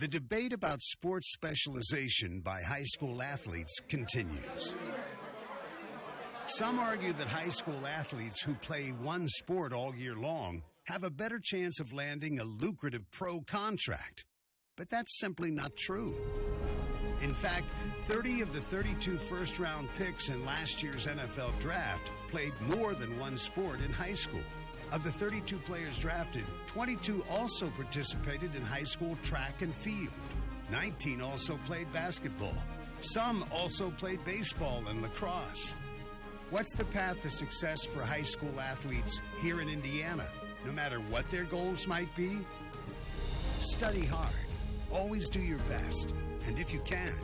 The debate about sports specialization by high school athletes continues. Some argue that high school athletes who play one sport all year long have a better chance of landing a lucrative pro contract. But that's simply not true. In fact, 30 of the 32 first-round picks in last year's NFL draft played more than one sport in high school. Of the 32 players drafted, 22 also participated in high school track and field. 19 also played basketball. Some also played baseball and lacrosse. What's the path to success for high school athletes here in Indiana, no matter what their goals might be? Study hard. Always do your best. And if you can,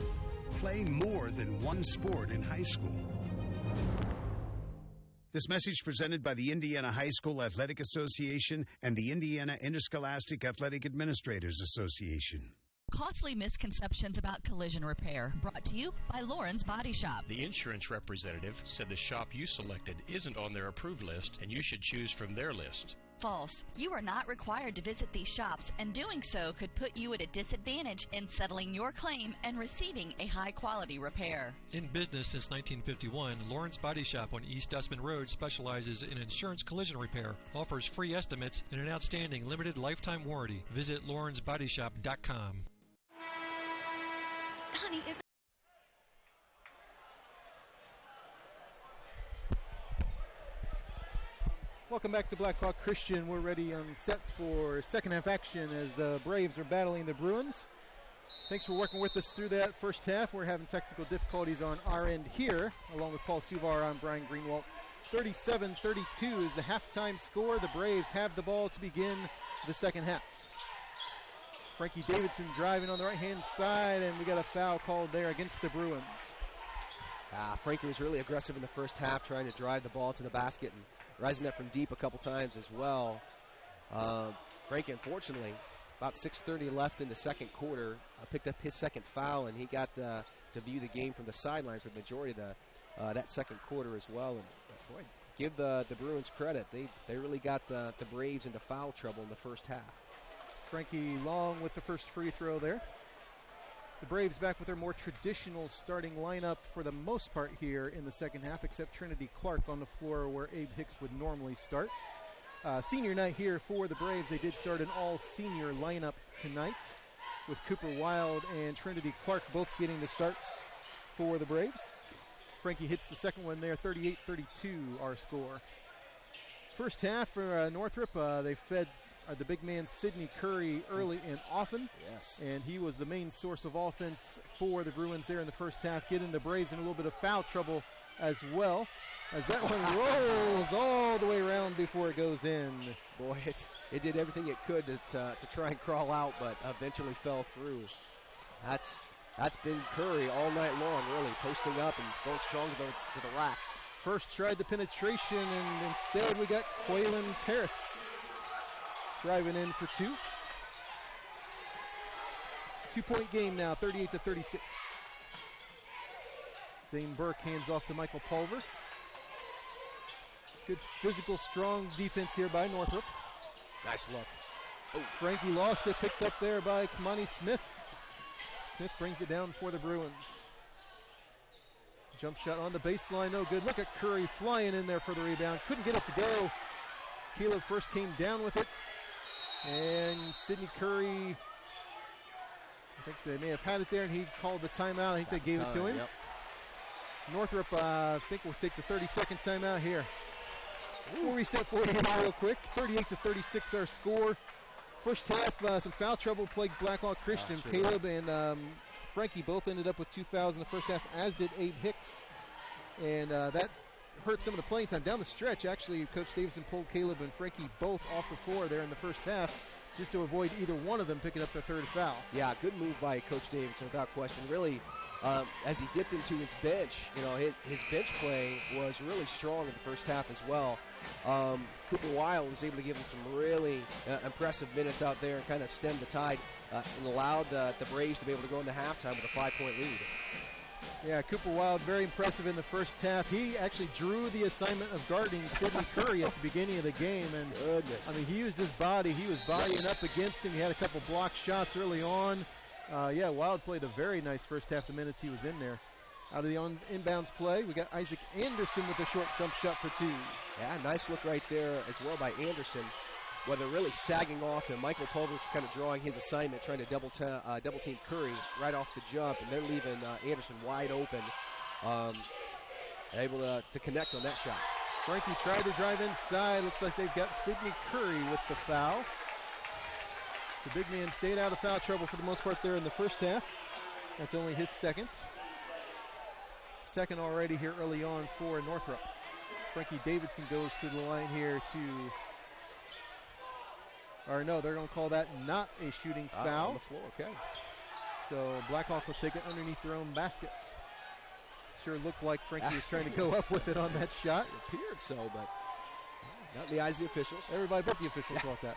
play more than one sport in high school. This message presented by the Indiana High School Athletic Association and the Indiana Interscholastic Athletic Administrators Association. Costly misconceptions about collision repair, brought to you by Lauren's Body Shop. The insurance representative said the shop you selected isn't on their approved list and you should choose from their list. False. You are not required to visit these shops, and doing so could put you at a disadvantage in settling your claim and receiving a high-quality repair. In business since 1951, Lawrence Body Shop on East Dustman Road specializes in insurance collision repair, offers free estimates, and an outstanding limited lifetime warranty. Visit lawrencebodyshop.com. Honey, is Welcome back to Blackhawk Christian. We're ready and set for second half action as the Braves are battling the Bruins. Thanks for working with us through that first half. We're having technical difficulties on our end here. Along with Paul Suvar, I'm Brian Greenwald. 37-32 is the halftime score. The Braves have the ball to begin the second half. Frankie Davidson driving on the right-hand side, and we got a foul called there against the Bruins. Frankie was really aggressive in the first half, trying to drive the ball to the basket and rising up from deep a couple times as well. Frankie, unfortunately, about 6:30 left in the second quarter, picked up his second foul, and he got to view the game from the sideline for the majority of that second quarter as well. And boy, give the Bruins credit. They really got the Braves into foul trouble in the first half. Frankie Long with the first free throw there. The Braves back with their more traditional starting lineup for the most part here in the second half, except Trinity Clark on the floor where Abe Hicks would normally start. Senior night here for the Braves. They did start an all-senior lineup tonight with Cooper Wild and Trinity Clark both getting the starts for the Braves. Frankie hits the second one there, 38-32 our score. First half for Northrop, they fed the big man Sidney Curry early and often. Yes. And he was the main source of offense for the Bruins there in the first half, getting the Braves in a little bit of foul trouble as well, as that one rolls all the way around before it goes in. Boy, it did everything it could to try and crawl out, but eventually fell through. That's been Curry all night long, really, posting up and going strong to the rack. First tried the penetration, and instead we got Quaylen Paris driving in for two. 2-point game now, 38-36. Zane Burke hands off to Michael Pulver. Good physical, strong defense here by Northrop. Nice look. Oh, Frankie lost it, picked up there by Kamani Smith. Smith brings it down for the Bruins. Jump shot on the baseline, no good. Look at Curry flying in there for the rebound. Couldn't get it to go. Caleb first came down with it. And Sidney Curry, I think they may have had it there, and he called the timeout. I think they gave it to him. Yep. Northrop, I think we'll take the 30-second timeout here. We'll reset for you real quick. 38-36 our score. First half, some foul trouble plagued Blackhawk Christian. Sure. Caleb and Frankie both ended up with 2 fouls in the first half, as did Abe Hicks. And that hurt some of the playing time. Down the stretch, actually, Coach Davidson pulled Caleb and Frankie both off the floor there in the first half, just to avoid either one of them picking up their third foul. Yeah, good move by Coach Davidson, without question. Really, as he dipped into his bench, his bench play was really strong in the first half as well. Cooper Wild was able to give him some really impressive minutes out there and kind of stem the tide and allowed the Braves to be able to go into halftime with a 5-point lead. Yeah, Cooper Wild, very impressive in the first half. He actually drew the assignment of guarding Sidney Curry at the beginning of the game. And goodness. I mean, he used his body. He was bodying up against him. He had a couple block shots early on. Yeah, Wild played a very nice first half the minutes he was in there. Out of the inbounds play, we got Isaac Anderson with a short jump shot for 2. Yeah, nice look right there as well by Anderson. Well, they're really sagging off, and Michael Pulver's kind of drawing his assignment, trying to double team Curry right off the jump, and they're leaving Anderson wide open, able to connect on that shot. Frankie tried to drive inside. Looks like they've got Sidney Curry with the foul. The big man stayed out of foul trouble for the most part there in the first half. That's only his second. Second already here early on for Northrop. Frankie Davidson goes to the line here or no, they're going to call that not a shooting foul. On the floor, okay. So Blackhawk will take it underneath their own basket. Sure looked like Frankie was trying to go up with it on that shot. It appeared so, but not in the eyes of the officials. Everybody but the officials thought that.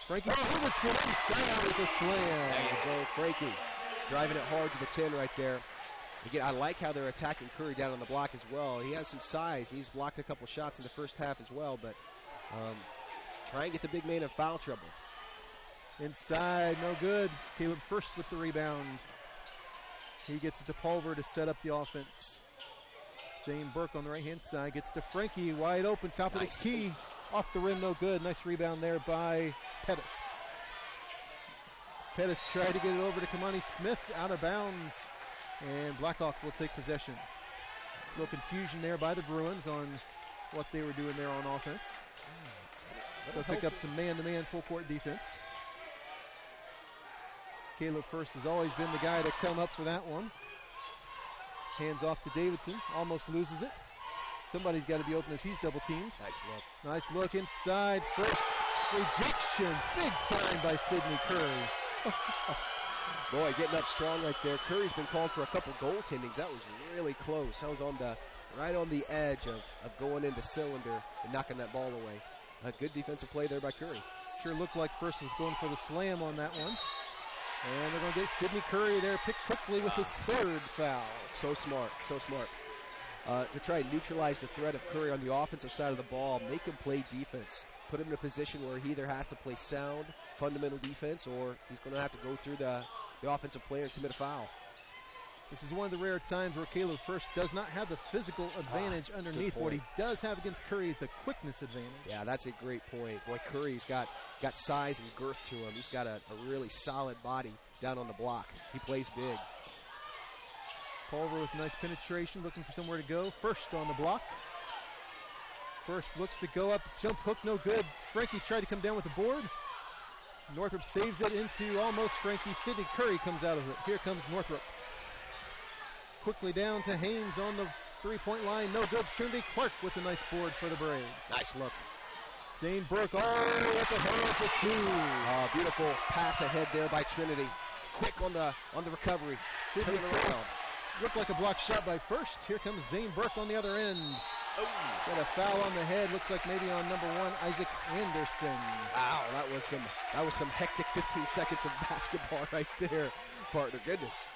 Frankie Davidson inside with a slam. There you go, Frankie. Driving it hard to the 10 right there. Again, I like how they're attacking Curry down on the block as well. He has some size. He's blocked a couple shots in the first half as well, but try and get the big man in foul trouble. Inside, no good. Caleb First with the rebound. He gets it to Pulver to set up the offense. Zane Burke on the right-hand side gets to Frankie, wide open, top of the key. Off the rim, no good. Nice rebound there by Pettis. Pettis tried to get it over to Kamani Smith, out of bounds. And Blackhawk will take possession. A little confusion there by the Bruins on what they were doing there on offense. They'll pick up some man-to-man full-court defense. Caleb First has always been the guy to come up for that one. Hands off to Davidson, almost loses it. Somebody's got to be open as he's double-teamed. Nice look. Nice look inside. First rejection, big time by Sidney Curry. Boy, getting up strong right there. Curry's been called for a couple goaltendings. That was really close. That was right on the edge of going into cylinder and knocking that ball away. A good defensive play there by Curry. Sure looked like First was going for the slam on that one. And they're going to get Sidney Curry there picked quickly with his third foul. So smart, so smart. To try and neutralize the threat of Curry on the offensive side of the ball, make him play defense. Put him in a position where he either has to play sound, fundamental defense, or he's going to have to go through the offensive player and commit a foul. This is one of the rare times where Caleb First does not have the physical advantage underneath. What he does have against Curry is the quickness advantage. Yeah, that's a great point. Boy, Curry's got size and girth to him. He's got a really solid body down on the block. He plays big. Pulver with nice penetration, looking for somewhere to go. First on the block. First looks to go up, jump hook, no good. Frankie tried to come down with the board. Northrop saves it into almost Frankie. Sidney Curry comes out of it. Here comes Northrop. Quickly down to Haynes on the three-point line. No good. Trinity Clark with a nice board for the Braves. Nice look. Zane Burke all the way at the hole for 2. Beautiful pass ahead there by Trinity. Quick on the recovery. Sidney Curry looked like a block shot by First. Here comes Zane Burke on the other end. Got a foul on the head. Looks like maybe on number 1, Isaac Anderson. Wow, that was some hectic 15 seconds of basketball right there, partner. Goodness.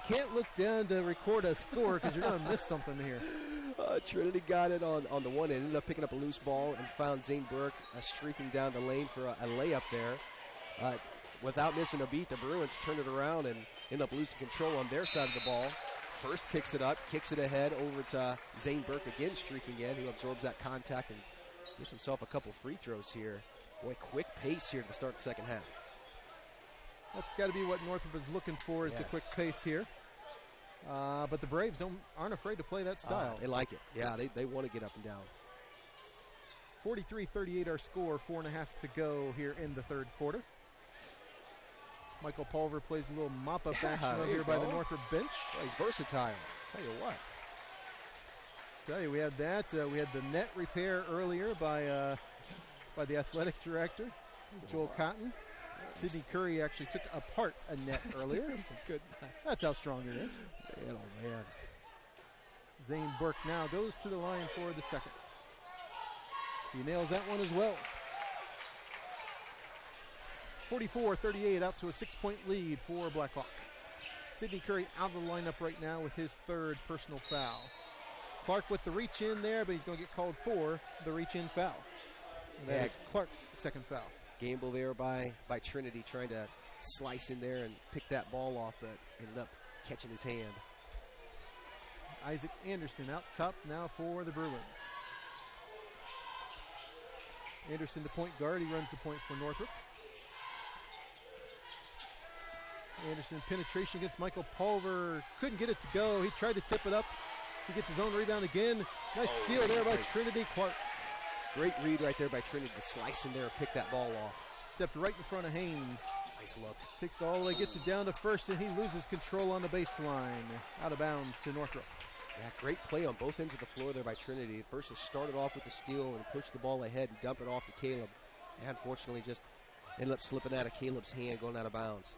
Can't look down to record a score because you're going to miss something here. Trinity got it on the one end, ended up picking up a loose ball and found Zane Burke streaking down the lane for a layup there. Without missing a beat, the Bruins turned it around and end up losing control on their side of the ball. First picks it up, kicks it ahead over to Zane Burke again, streaking in, who absorbs that contact and gives himself a couple free throws here. Boy, quick pace here to start the second half. That's got to be what Northrop is looking for, is the quick pace here. But the Braves aren't afraid to play that style. They like it. Yeah, they want to get up and down. 43-38 our score, 4.5 to go here in the third quarter. Michael Pulver plays a little mop-up action over here by the Northrop bench. Well, he's versatile. Tell you what. We had that. We had the net repair earlier by the athletic director, Joel Cotton. Nice. Sidney Curry actually took apart a net earlier. Good. That's how strong it is. Man, oh man. Zane Burke now goes to the line for the second. He nails that one as well. 44-38, out to a 6-point lead for Blackhawk. Sidney Curry out of the lineup right now with his third personal foul. Clark with the reach in there, but he's going to get called for the reach in foul. And that is Clark's second foul. Gamble there by Trinity, trying to slice in there and pick that ball off, but ended up catching his hand. Isaac Anderson out top now for the Bruins. Anderson, the point guard. He runs the point for Northrop. Anderson penetration against Michael Pulver. Couldn't get it to go. He tried to tip it up. He gets his own rebound again. Nice steal there by Trinity Clark. Great read right there by Trinity to slice in there and pick that ball off. Stepped right in front of Haynes. Nice look. Takes it all the way, gets it down to first, and he loses control on the baseline. Out of bounds to Northrop. Yeah, great play on both ends of the floor there by Trinity. First, it started off with the steal and pushed the ball ahead and dump it off to Caleb. And unfortunately, just ended up slipping out of Caleb's hand, going out of bounds.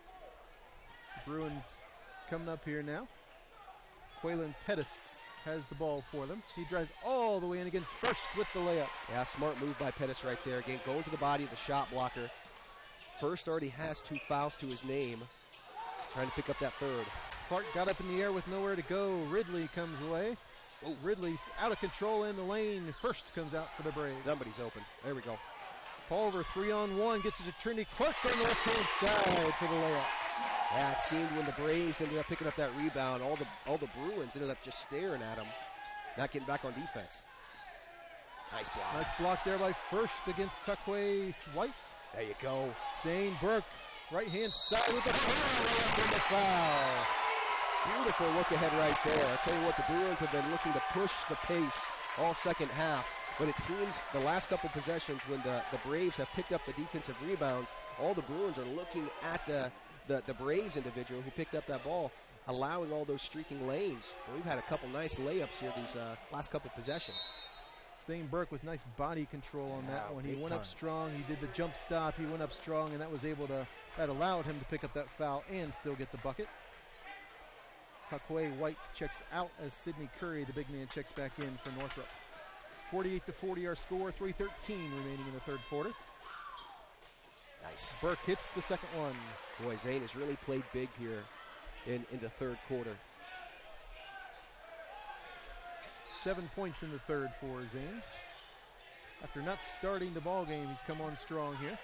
Bruins coming up here now. Quaylen Pettis has the ball for them. He drives all the way in against First with the layup. Yeah, smart move by Pettis right there. Again, going to the body of the shot blocker. First already has 2 fouls to his name. Trying to pick up that third. Clark got up in the air with nowhere to go. Ridley comes away. Oh, Ridley's out of control in the lane. First comes out for the Braves. Somebody's open. There we go. Pulver 3-on-1 gets it to Trinity Clark on the left-hand side for the layup. Yeah, it seemed when the Braves ended up picking up that rebound, all the Bruins ended up just staring at him, not getting back on defense. Nice block. Nice block there by First against Tuckway White. There you go. Zane Burke, right-hand side with the foul and the foul. Beautiful look ahead right there. I'll tell you what, the Bruins have been looking to push the pace all second half. But it seems the last couple possessions when the Braves have picked up the defensive rebounds, all the Bruins are looking at the Braves individual who picked up that ball, allowing all those streaking lanes. And we've had a couple nice layups here these last couple possessions. Zane Burke with nice body control on that one. He went up time. strong. He did the jump stop. He went up strong, and that allowed him to pick up that foul and still get the bucket. Tuckway White checks out as Sidney Curry, the big man, checks back in for Northrop. 48-40 our score, 3:13 remaining in the third quarter. Nice. Burke hits the second one. Boy, Zane has really played big here in the third quarter. 7 points in the third for Zane. After not starting the ball game, he's come on strong here.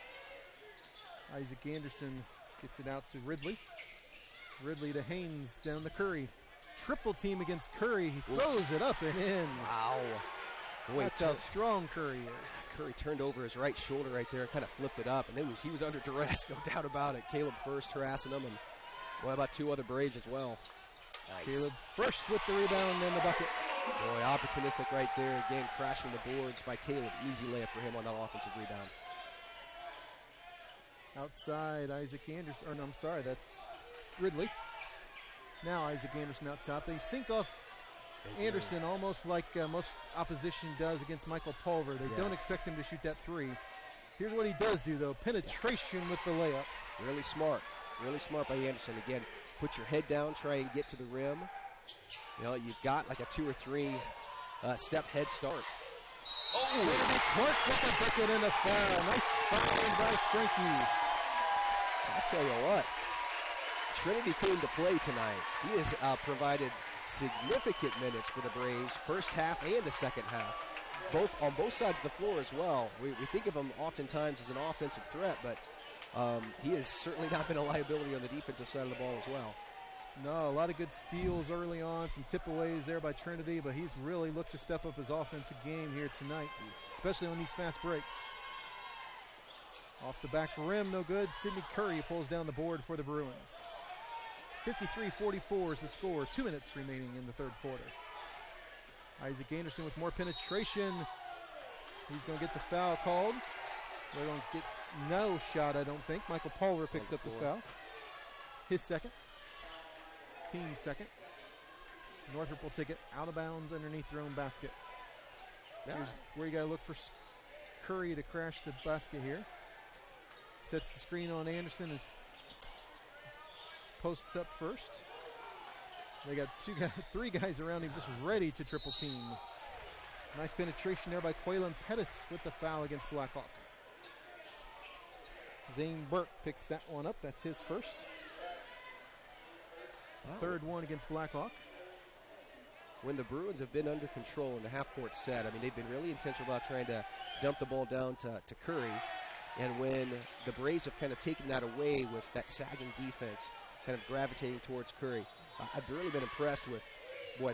Isaac Anderson gets it out to Ridley. Ridley to Haynes, down to Curry. Triple team against Curry. He throws it up and in. Wow. Boy, that's how strong Curry is. Curry turned over his right shoulder right there and kind of flipped it up. And he was under duress, no doubt about it. Caleb First harassing him, and what about 2 other Braves as well. Nice. Caleb First with the rebound and the bucket. Boy, opportunistic right there. Again, crashing the boards by Caleb. Easy layup for him on that offensive rebound. Outside, Isaac Anderson. Or no, I'm sorry, that's Ridley. Now Isaac Anderson out top. They sink off Anderson almost like most opposition does against Michael Pulver. They don't expect him to shoot that 3. Here's what he does do, though. Penetration with the layup. Really smart. Really smart by Anderson. Again, put your head down, try and get to the rim. You know, you've got like a 2 or 3 step head start. Oh, Clark with the bucket and a foul. Nice foul by Frankie. I tell you what, Trinity came to play tonight. He has provided significant minutes for the Braves, first half and the second half, on both sides of the floor as well. We think of him oftentimes as an offensive threat, but he has certainly not been a liability on the defensive side of the ball as well. No, a lot of good steals early on, some tip-aways there by Trinity, but he's really looked to step up his offensive game here tonight, especially on these fast breaks. Off the back rim, no good. Sidney Curry pulls down the board for the Bruins. 53-44 is the score. 2 minutes remaining in the third quarter. Isaac Anderson with more penetration. He's going to get the foul called. They're going to get no shot, I don't think. Michael Pulver picks up the foul. His second. Team's second. Northrop will take it out of bounds underneath their own basket. Here's where you got to look for Curry to crash the basket here. Sets the screen on Anderson as posts up first. They got 3 guys around him just ready to triple team. Nice penetration there by Quaylen Pettis with the foul against Blackhawk. Zane Burke picks that one up. That's his first. Third one against Blackhawk. When the Bruins have been under control in the half-court set, I mean, they've been really intentional about trying to dump the ball down to Curry. And when the Braves have kind of taken that away with that sagging defense, kind of gravitating towards Curry, I've really been impressed with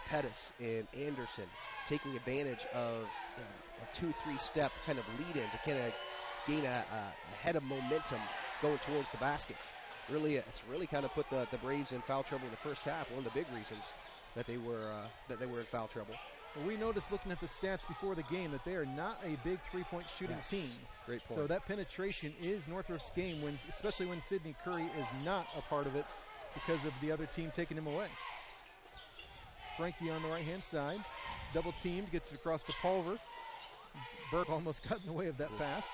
Pettis and Anderson taking advantage of a 2-3 step kind of lead-in to kind of gain a head of momentum going towards the basket. Really, it's really kind of put the Braves in foul trouble in the first half. One of the big reasons that they were in foul trouble. Well, we noticed looking at the stats before the game that they are not a big three-point shooting team. Great point. So that penetration is Northrop's game, especially when Sidney Curry is not a part of it because of the other team taking him away. Frankie on the right-hand side. Double teamed, gets it across to Pulver. Burke almost got in the way of that pass.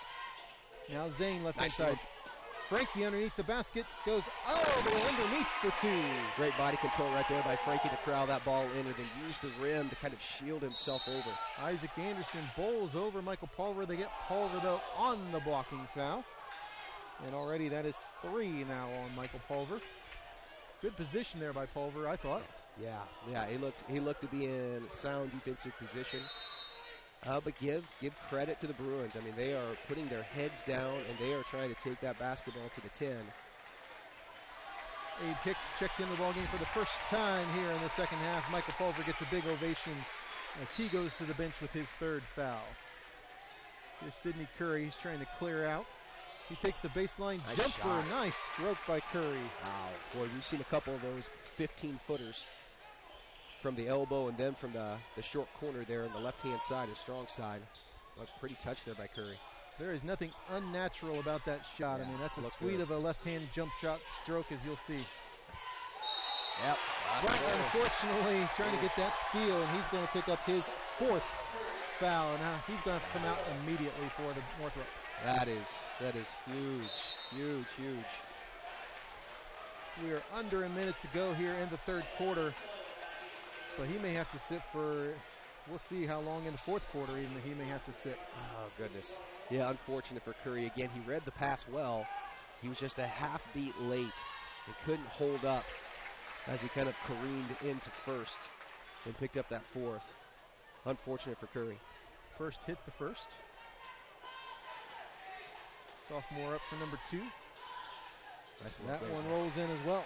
Now Zane left-hand side. Frankie underneath the basket goes underneath for two. Great body control right there by Frankie to corral that ball in and then use the rim to kind of shield himself over. Isaac Anderson bowls over Michael Pulver. They get Pulver, though, on the blocking foul. And already that is 3 now on Michael Pulver. Good position there by Pulver, I thought. Yeah, he looked to be in sound defensive position. But give credit to the Bruins. I mean, they are putting their heads down, and they are trying to take that basketball to the 10. Abe Hicks checks into the ballgame for the first time here in the second half. Michael Pulver gets a big ovation as he goes to the bench with his 3rd foul. Here's Sidney Curry. He's trying to clear out. He takes the baseline jumper. Shot. Nice stroke by Curry. Wow. Boy, we've seen a couple of those 15-footers. From the elbow and then from the short corner there on the left-hand side, his strong side. Pretty touch there by Curry. There is nothing unnatural about that shot. I mean, that's a sweet of a left-hand jump shot stroke, as you'll see. Yep. But unfortunately, trying to get that steal, and he's going to pick up his 4th foul. Now he's going to come out immediately for the Northrop. That is huge. We are under a minute to go here in the 3rd quarter. So he may have to sit we'll see how long in the 4th quarter even he may have to sit. Oh, goodness. Yeah, unfortunate for Curry. Again, he read the pass well. He was just a half beat late. He couldn't hold up as he kind of careened into first and picked up that 4th. Unfortunate for Curry. First hit the first. Sophomore up for number 2. That one rolls in as well.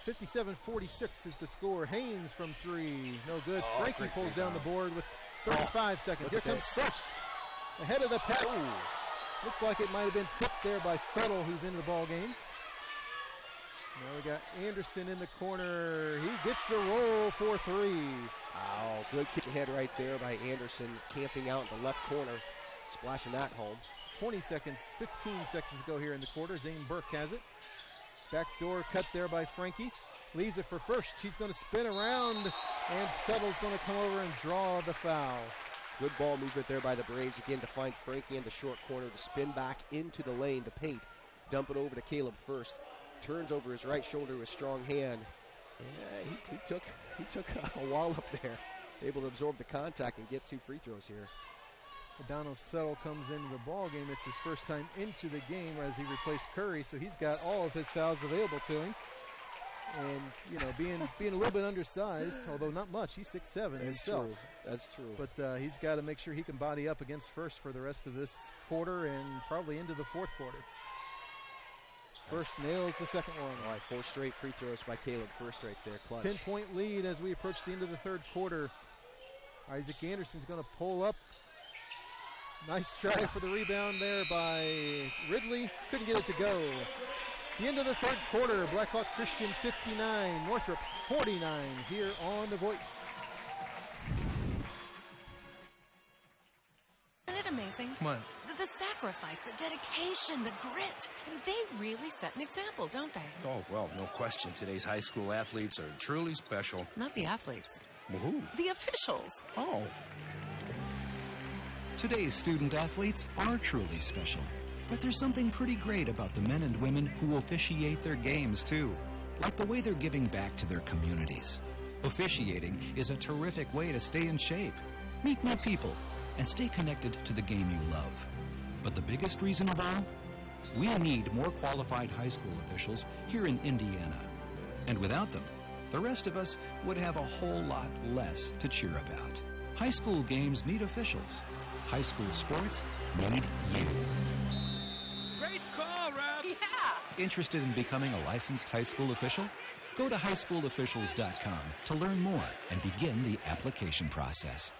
57-46 is the score. Haynes from 3. No good. Frankie pulls down the board with 35 seconds. Here comes first. Ahead of the pack. Looked like it might have been tipped there by Settle, who's in the ball game. Now we got Anderson in the corner. He gets the roll for 3. Wow, good kick ahead right there by Anderson, camping out in the left corner, splashing that home. 15 seconds to go here in the quarter. Zane Burke has it. Backdoor cut there by Frankie. Leaves it for first. He's going to spin around, and Settle's going to come over and draw the foul. Good ball movement there by the Braves again to find Frankie in the short corner to spin back into the lane to paint. Dump it over to Caleb first. Turns over his right shoulder with strong hand. Yeah, he took a wallop there. Able to absorb the contact and get 2 free throws here. Adano Settle comes into the ball game. It's his first time into the game as he replaced Curry, so he's got all of his fouls available to him. And being a little bit undersized, although not much, he's 6'7" himself. That's true. But he's got to make sure he can body up against first for the rest of this quarter and probably into the 4th quarter. First nails the second one. All right, 4 straight free throws by Caleb First right there. Clutch. 10-point lead as we approach the end of the 3rd quarter. Isaac Anderson's going to pull up. Nice try for the rebound there by Ridley. Couldn't get it to go. The end of the 3rd quarter. Blackhawk Christian 59, Northrop 49 here on The Voice. Isn't it amazing? What? The sacrifice, the dedication, the grit. I mean, they really set an example, don't they? Oh, well, no question. Today's high school athletes are truly special. Not the athletes. Well, who? The officials. Oh. Today's student athletes are truly special. But there's something pretty great about the men and women who officiate their games, too. Like the way they're giving back to their communities. Officiating is a terrific way to stay in shape, meet new people, and stay connected to the game you love. But the biggest reason of all? We need more qualified high school officials here in Indiana. And without them, the rest of us would have a whole lot less to cheer about. High school games need officials. High school sports need you. Great call, Rob. Yeah. Interested in becoming a licensed high school official? Go to highschoolofficials.com to learn more and begin the application process.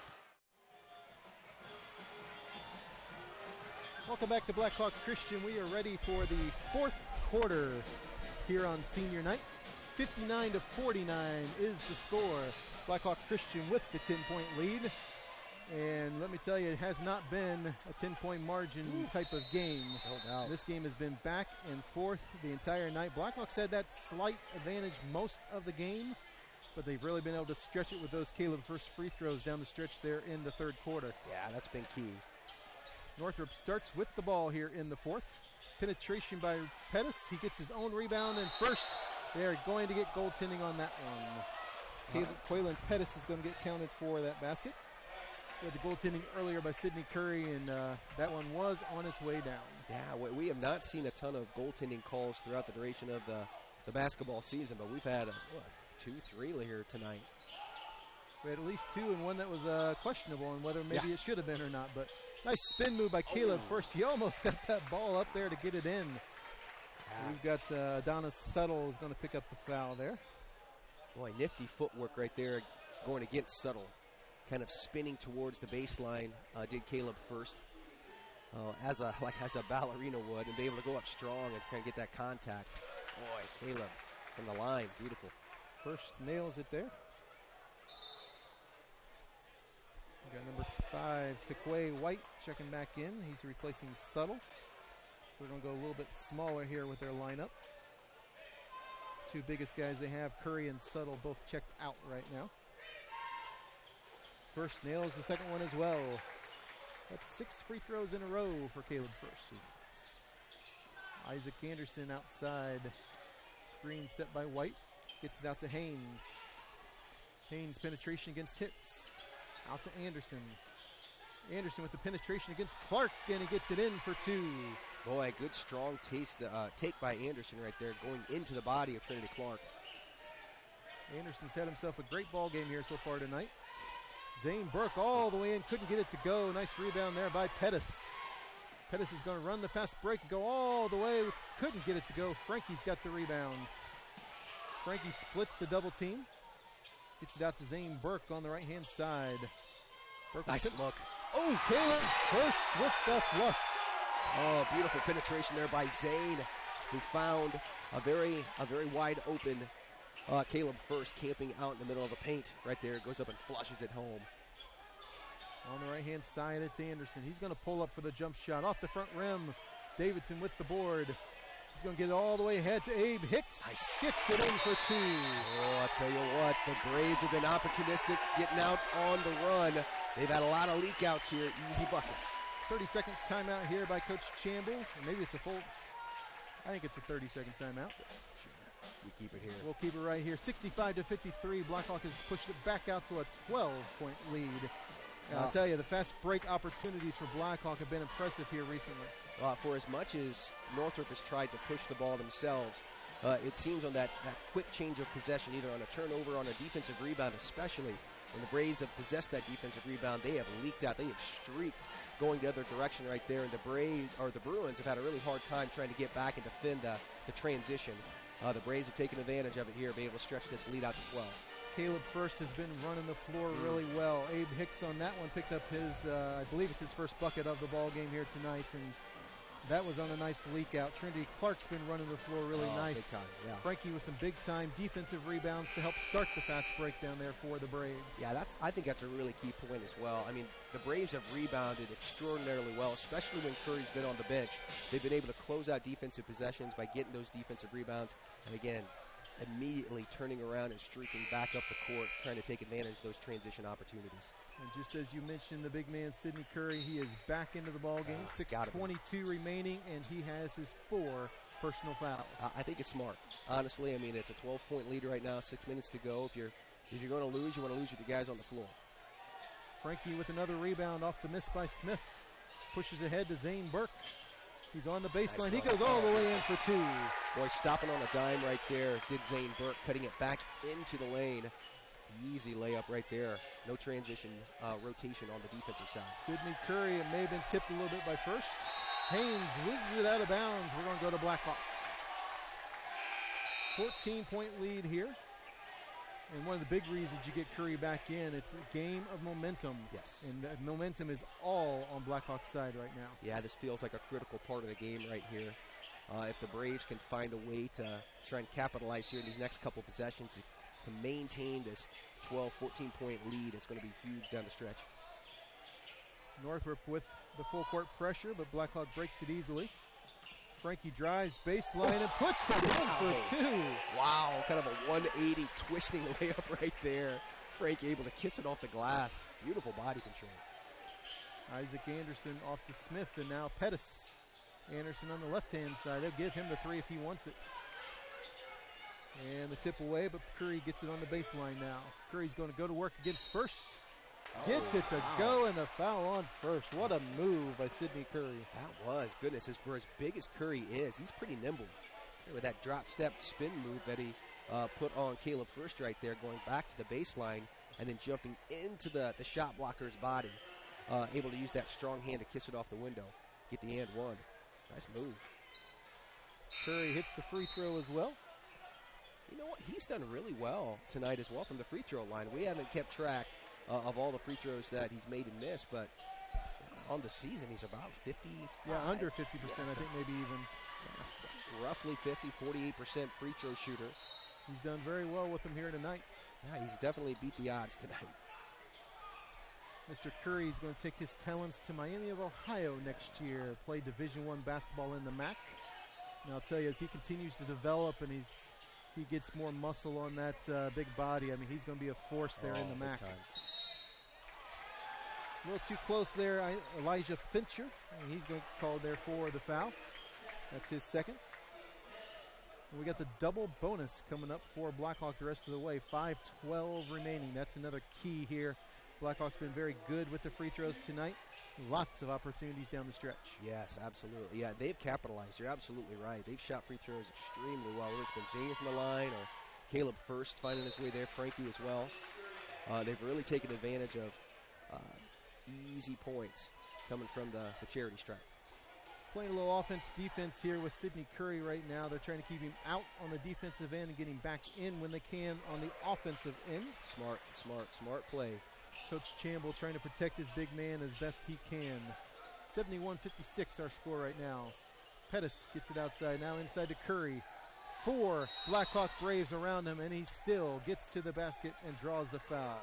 Welcome back to Blackhawk Christian. We are ready for the fourth quarter here on senior night. 59-49 is the score. Blackhawk Christian with the 10-point lead. And let me tell you, it has not been a 10-point margin type of game. No doubt. This game has been back and forth the entire night. Blackhawks had that slight advantage most of the game, but they've really been able to stretch it with those Caleb first free throws down the stretch there in the third quarter. Yeah, that's been key. Northrop starts with the ball here in the fourth. Penetration by Pettis. He gets his own rebound, and first they're going to get goaltending on that one. Quaylen Pettis is going to get counted for that basket. With the goaltending earlier by Sidney Curry, and that one was on its way down. Yeah, we have not seen a ton of goaltending calls throughout the duration of the basketball season, but we've had 2-3 here tonight. We had at least two, and one that was questionable on whether maybe it should have been or not. But nice spin move by Caleb. First, he almost got that ball up there to get it in. We've got Adonis Suttle is going to pick up the foul there. Boy, nifty footwork right there going against Suttle. Kind of spinning towards the baseline, did Caleb first. As a ballerina would, and be able to go up strong and kind of get that contact. Boy, Caleb from the line, beautiful. First nails it there. We got number 5, Taquay White, checking back in. He's replacing Suttle. So they're going to go a little bit smaller here with their lineup. Two biggest guys they have, Curry and Suttle, both checked out right now. First nails the second one as well. That's 6 free throws in a row for Caleb First. Isaac Anderson outside. Screen set by White. Gets it out to Haynes. Haynes penetration against Hicks. Out to Anderson. Anderson with the penetration against Clark, and he gets it in for 2. Boy, good strong take by Anderson right there, going into the body of Trinity Clark. Anderson's had himself a great ball game here so far tonight. Zane Burke all the way in, couldn't get it to go. Nice rebound there by Pettis. Pettis is going to run the fast break and go all the way. Couldn't get it to go. Frankie's got the rebound. Frankie splits the double team. Gets it out to Zane Burke on the right-hand side. Burke nice look. Oh, Caleb First with the flush. Oh, beautiful penetration there by Zane, who found a very wide open Caleb First camping out in the middle of the paint right there. Goes up and flushes it home. On the right-hand side, it's Anderson. He's going to pull up for the jump shot off the front rim. Davidson with the board. He's going to get it all the way ahead to Abe Hicks. Nice. Gets it in for 2. Oh, I'll tell you what, the Braves have been opportunistic, getting out on the run. They've had a lot of leak outs here, easy buckets. 30 seconds timeout here by Coach Chamble. Or maybe it's a full, I think it's a 30-second timeout. We keep it here. We'll keep it right here. 65-53. Blackhawk has pushed it back out to a 12-point lead. I'll tell you, the fast break opportunities for Blackhawk have been impressive here recently. For as much as Northrop has tried to push the ball themselves, it seems on that quick change of possession, either on a turnover, on a defensive rebound, especially when the Braves have possessed that defensive rebound, they have leaked out. They have streaked going the other direction right there, and the Bruins have had a really hard time trying to get back and defend the transition. The Braves have taken advantage of it here, be able to stretch this lead out to 12. Caleb First has been running the floor really well. Abe Hicks on that one picked up his, I believe it's his first bucket of the ball game here tonight, and that was on a nice leak out. Trinity Clark's been running the floor really nice. Big time, yeah. Frankie with some big time defensive rebounds to help start the fast break down there for the Braves. Yeah, I think that's a really key point as well. I mean, the Braves have rebounded extraordinarily well, especially when Curry's been on the bench. They've been able to close out defensive possessions by getting those defensive rebounds, and again, immediately turning around and streaking back up the court, trying to take advantage of those transition opportunities. And just as you mentioned, the big man, Sidney Curry, he is back into the ball game. 6:22 remaining, and he has his 4 personal fouls. I think it's smart. Honestly, I mean, it's a 12-point lead right now, 6 minutes to go. If you're going to lose, you want to lose with the guys on the floor. Frankie with another rebound off the miss by Smith. Pushes ahead to Zane Burke. He's on the baseline. He goes all the way in for 2. Boy, stopping on a dime right there did Zane Burke, cutting it back into the lane. Easy layup right there. No transition rotation on the defensive side. Sidney Curry, it may have been tipped a little bit by First. Haynes loses it out of bounds. We're going to go to Blackhawk. 14-point lead here. And one of the big reasons you get Curry back in, it's a game of momentum. Yes. And the momentum is all on Blackhawk's side right now. Yeah, this feels like a critical part of the game right here. If the Braves can find a way to try and capitalize here in these next couple possessions to maintain this 12, 14-point lead, it's going to be huge down the stretch. Northrop with the full court pressure, but Blackhawk breaks it easily. Frankie drives baseline and puts it in for two. Wow, kind of a 180 twisting layup right there. Frankie able to kiss it off the glass. Beautiful body control. Isaac Anderson off to Smith, and now Pettis. Anderson on the left-hand side. They'll give him the three if he wants it. And the tip away, but Curry gets it on the baseline now. Curry's going to go to work against First. Gets it to go, and the foul on First. What a move by Sidney Curry. That was, goodness, for as big as Curry is, he's pretty nimble. With that drop-step spin move that he put on Caleb First right there, going back to the baseline, and then jumping into the shot blocker's body. Able to use that strong hand to kiss it off the window. Get the and one. Nice move. Curry hits the free throw as well. You know what? He's done really well tonight as well from the free throw line. We haven't kept track of all the free throws that he's made and missed, but on the season he's about 50. Yeah, under 50%, I think maybe even. Roughly 50, 48% free throw shooter. He's done very well with them here tonight. Yeah, he's definitely beat the odds tonight. Mr. Curry is going to take his talents to Miami of Ohio next year, play Division I basketball in the MAC. And I'll tell you, as he continues to develop and he gets more muscle on that big body, I mean, he's going to be a force there in the MAC. A little too close there, Elijah Fincher, and he's going to be called there for the foul. That's his second. And we got the double bonus coming up for Blackhawk the rest of the way. 5:12 remaining. That's another key here. Blackhawk's been very good with the free throws tonight. Lots of opportunities down the stretch. Yes, absolutely. Yeah, they've capitalized. You're absolutely right. They've shot free throws extremely well. Whether it's been Zane from the line or Caleb First finding his way there, Frankie as well. They've really taken advantage of easy points coming from the charity stripe. Playing a little offense-defense here with Sidney Curry right now. They're trying to keep him out on the defensive end and get him back in when they can on the offensive end. Smart play. Coach Chamble trying to protect his big man as best he can. 71-56 our score right now. Pettis gets it outside, now inside to Curry. 4 Blackhawk Braves around him, and he still gets to the basket and draws the foul.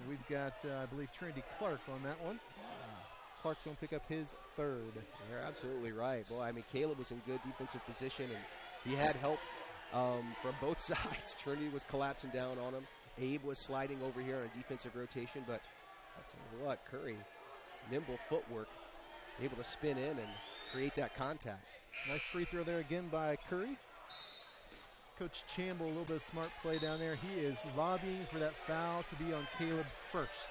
We've got, I believe, Trinity Clark on that one. Clark's going to pick up his third. You're absolutely right. Boy, I mean, Caleb was in good defensive position, and he had help from both sides. Trinity was collapsing down on him. Abe was sliding over here on a defensive rotation, but I'll tell you what, Curry, nimble footwork, able to spin in and create that contact. Nice free throw there again by Curry. Coach Chamble, a little bit of smart play down there. He is lobbying for that foul to be on Caleb First.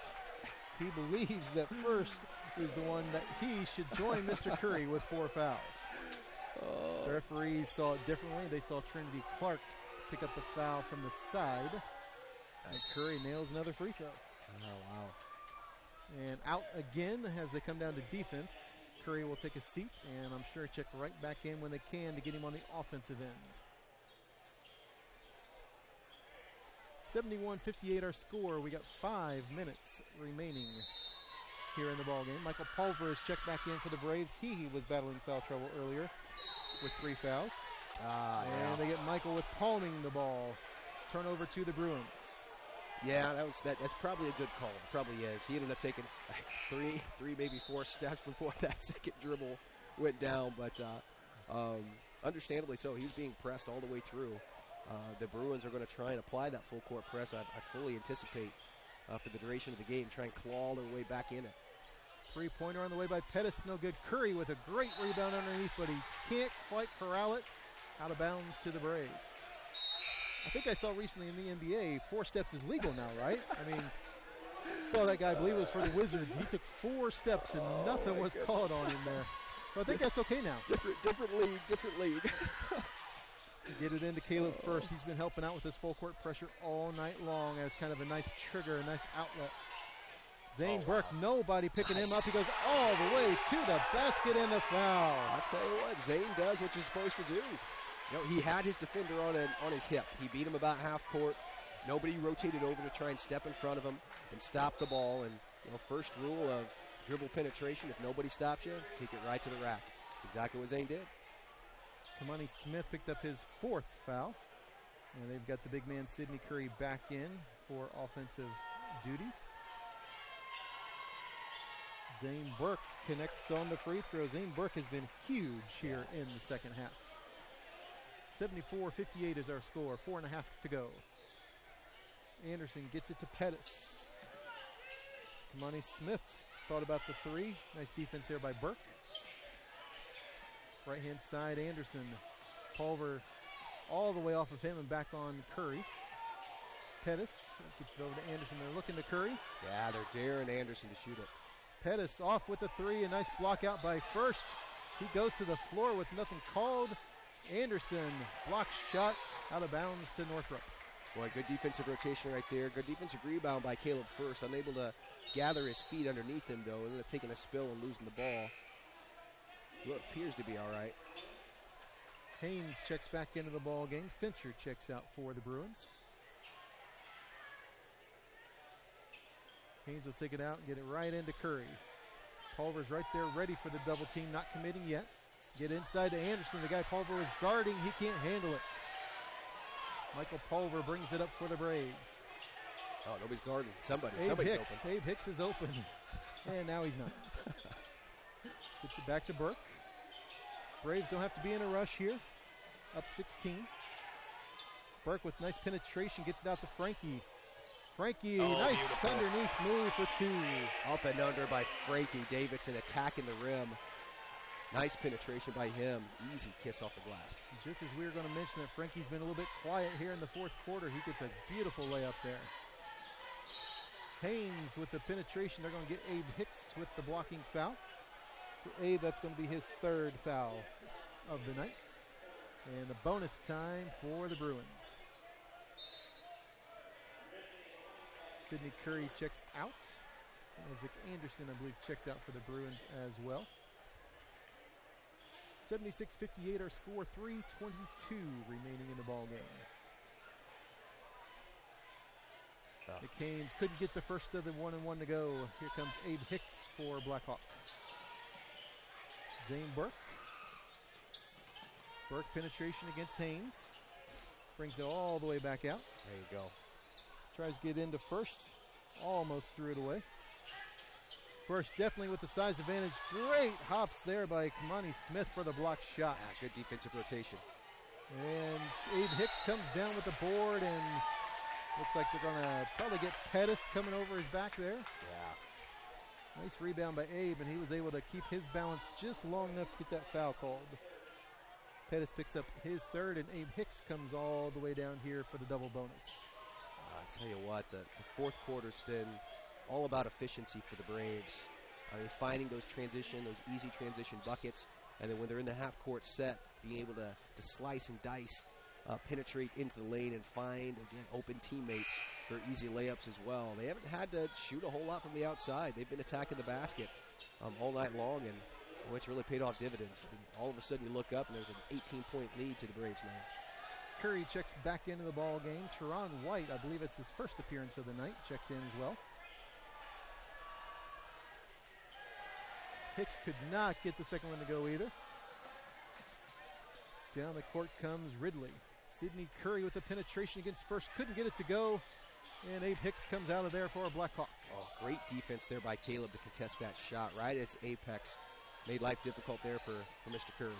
He believes that First is the one that he should join Mr. Curry with 4 fouls. The referees saw it differently. They saw Trinity Clark pick up the foul from the side. And Curry nails another free throw. Oh, wow. And out again as they come down to defense. Curry will take a seat, and I'm sure check right back in when they can to get him on the offensive end. 71-58 our score. We got 5 minutes remaining here in the ballgame. Michael Pulver is checked back in for the Braves. He was battling foul trouble earlier with 3 fouls. And they get Michael with palming the ball. Turnover to the Bruins. Yeah, that's probably a good call. It probably is. He ended up taking 3, maybe 4 steps before that second dribble went down, but understandably so. He was being pressed all the way through. The Bruins are going to try and apply that full court press. I fully anticipate for the duration of the game, try and claw their way back in it. 3-pointer on the way by Pettis, no good. Curry with a great rebound underneath, but he can't quite corral it. Out of bounds to the Braves. I think I saw recently in the NBA, 4 steps is legal now, right? I mean, saw that guy, I believe it was for the Wizards. He took 4 steps and nothing was called on him there. So I think that's okay now. Different league. Get it into Caleb first. He's been helping out with this full court pressure all night long as kind of a nice trigger, a nice outlet. Zane Burke, nobody picking him up. He goes all the way to the basket and the foul. I'll tell you what, Zane does what you're supposed to do. You know, he had his defender on his hip. He beat him about half court. Nobody rotated over to try and step in front of him and stop the ball. And, you know, first rule of dribble penetration, if nobody stops you, take it right to the rack. That's exactly what Zane did. Kamani Smith picked up his 4th foul. And they've got the big man Sidney Curry back in for offensive duty. Zane Burke connects on the free throw. Zane Burke has been huge here in the second half. 74-58 is our score. 4.5 to go. Anderson gets it to Pettis. Kamani Smith thought about the 3. Nice defense there by Burke. Right-hand side, Anderson. Culver all the way off of him and back on Curry. Pettis gets it over to Anderson. They're looking to Curry. Yeah, they're daring Anderson to shoot it. Pettis off with the 3. A nice block out by First. He goes to the floor with nothing called. Anderson block shot out of bounds to Northrop. Boy, good defensive rotation right there. Good defensive rebound by Caleb First. Unable to gather his feet underneath him, though. Ended up taking a spill and losing the ball. Well, it appears to be all right. Haynes checks back into the ball game. Fincher checks out for the Bruins. Haynes will take it out and get it right into Curry. Culver's right there ready for the double team, not committing yet. Get inside to Anderson. The guy Culver is guarding. He can't handle it. Michael Culver brings it up for the Braves. Oh, nobody's guarding. Somebody's Hicks. open. Abe Hicks is open. And now he's not. Gets it back to Burke. Braves don't have to be in a rush here. Up 16. Burke with nice penetration gets it out to Frankie. Frankie, nice beautiful underneath move for 2. Up and under by Frankie Davidson, attacking the rim. Nice penetration by him. Easy kiss off the glass. Just as we were going to mention that Frankie's been a little bit quiet here in the 4th quarter, he gets a beautiful layup there. Haynes with the penetration. They're going to get Abe Hicks with the blocking foul. For Abe, that's going to be his 3rd foul of the night. And the bonus time for the Bruins. Sidney Curry checks out. Isaac Anderson, I believe, checked out for the Bruins as well. 76-58 our score, 3:22 remaining in the ball game. The Canes couldn't get the first of the 1-and-1 to go. Here comes Abe Hicks for Blackhawk. Zane Burke. Burke penetration against Haynes. Brings it all the way back out. There you go. Tries to get into First. Almost threw it away. First definitely with the size advantage. Great hops there by Kamani Smith for the block shot. Good defensive rotation. And Abe Hicks comes down with the board, and looks like they're going to probably get Pettis coming over his back there. Yeah. Nice rebound by Abe, and he was able to keep his balance just long enough to get that foul called. Pettis picks up his 3rd, and Abe Hicks comes all the way down here for the double bonus. I'll tell you what, the 4th quarter's been all about efficiency for the Braves. I mean, finding those easy transition buckets, and then when they're in the half-court set, being able to slice and dice, penetrate into the lane and find, again, open teammates for easy layups as well. They haven't had to shoot a whole lot from the outside. They've been attacking the basket all night long, and it's really paid off dividends. And all of a sudden you look up, and there's an 18-point lead to the Braves now. Curry checks back into the ball game. Teron White, I believe it's his first appearance of the night, checks in as well. Hicks could not get the second one to go either. Down the court comes Ridley. Sidney Curry with the penetration against First. Couldn't get it to go. And Abe Hicks comes out of there for a Blackhawk. Oh, great defense there by Caleb to contest that shot right at its apex. Made life difficult there for Mr. Curry.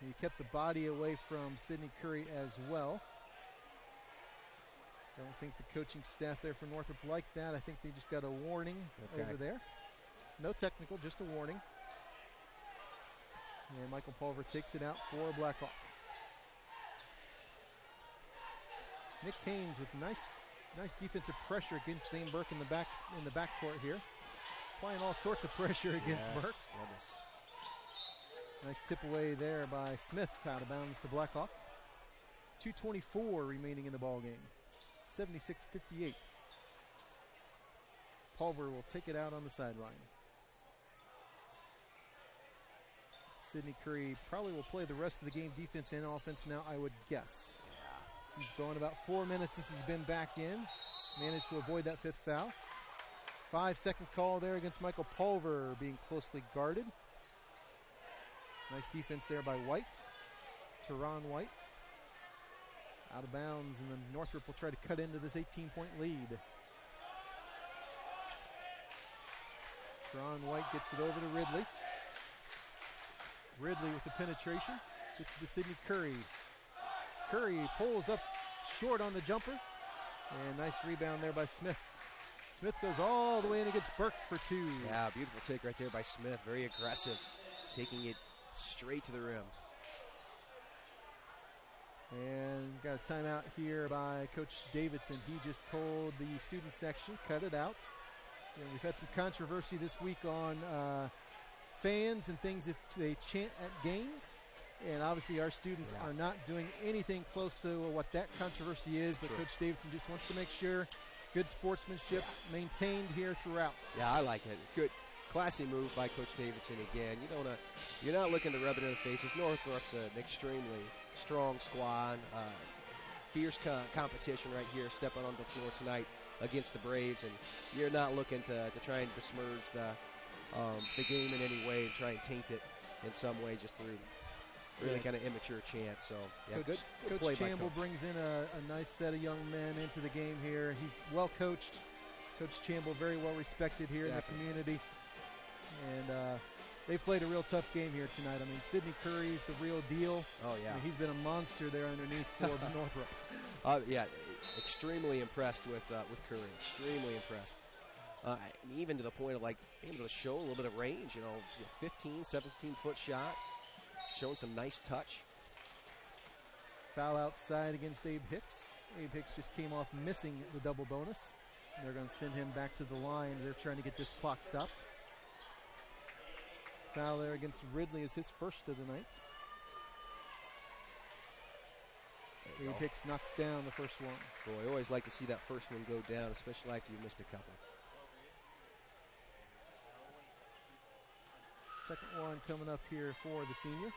He kept the body away from Sidney Curry as well. Don't think the coaching staff there for Northrop liked that. I think they just got a warning over there. No technical, just a warning. And Michael Pulver takes it out for Blackhawk. Nick Haynes with nice defensive pressure against Zane Burke in the backcourt here. Applying all sorts of pressure against Burke. Goodness. Nice tip away there by Smith, out of bounds to Blackhawk. 2:24 remaining in the ball game. 76-58. Pulver will take it out on the sideline. Sidney Curry probably will play the rest of the game, defense and offense now, I would guess. He's gone about 4 minutes since he's been back in. Managed to avoid that 5th foul. 5-second call there against Michael Pulver, being closely guarded. Nice defense there by White. Teron White. Out of bounds, and then Northrop will try to cut into this 18-point lead. Teron White gets it over to Ridley. Ridley with the penetration. Gets to Sidney Curry. Curry pulls up short on the jumper. And nice rebound there by Smith. Smith goes all the way in and gets Burke for 2. Yeah, beautiful take right there by Smith. Very aggressive, taking it straight to the rim. And got a timeout here by Coach Davidson. He just told the student section, cut it out. You know, we've had some controversy this week on fans and things that they chant at games. And obviously our students are not doing anything close to what that controversy is, but Coach Davidson just wants to make sure good sportsmanship maintained here throughout. Yeah, I like it. Good, classy move by Coach Davidson again. You're not looking to rub it in the faces. Northrop's an extremely strong squad, fierce competition right here, stepping on the floor tonight against the Braves, and you're not looking to try and besmirch the game in any way and try and taint it in some way just through really kind of immature chants. So, yeah, good play Coach Chamble by Coach. brings in a nice set of young men into the game here. He's well coached. Coach Chamble very well respected here in the community. And they've played a real tough game here tonight. I mean, Sidney Curry's the real deal. Oh, yeah. I mean, he's been a monster there underneath for Northrop. Yeah, extremely impressed with Curry. Extremely impressed. Even to the point of, able to show a little bit of range, 15, 17-foot shot. Showing some nice touch. Foul outside against Abe Hicks. Abe Hicks just came off missing the double bonus. And they're going to send him back to the line. They're trying to get this clock stopped. Foul there against Ridley is his first of the night. Abe Hicks knocks down the first one. Boy, I always like to see that first one go down, especially after you've missed a couple. Second one coming up here for the senior.